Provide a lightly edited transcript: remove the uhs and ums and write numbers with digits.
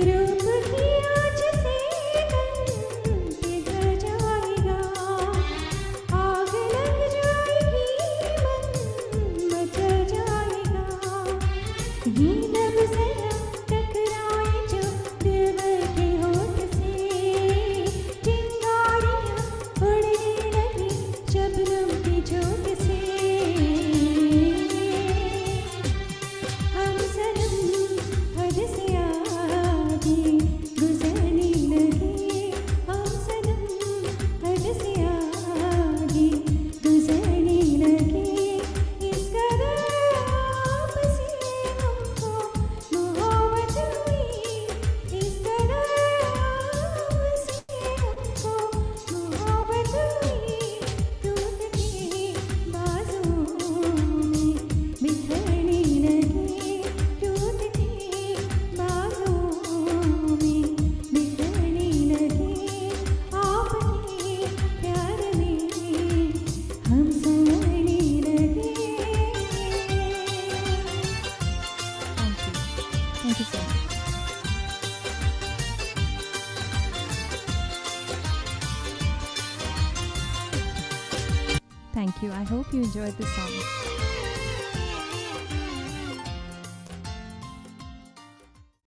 रूप की आँच से तन पिघल जाएगा, आग लग जाएगी, मन मचल जाएगा। ये लब जरा टकराए जो दिलबर के होठ से, चिंगारियाँ उड़ने लगी शबनम की झोंक से। हम सनम हद से आगे गुजरने लगे, हम सनम हद से आगे गुजरने लगे। इस कदर आपसे हमको मोहब्बत हुई, इस कदर आपसे हमको मोहब्बत हुई। टूटते बाजुओं में बिखरने लगे, टूटते बाजुओं में बिखरने लगे। आपके प्यार में हम संवरने लगे। Thank you so much. Thank you. I hope you enjoyed the song.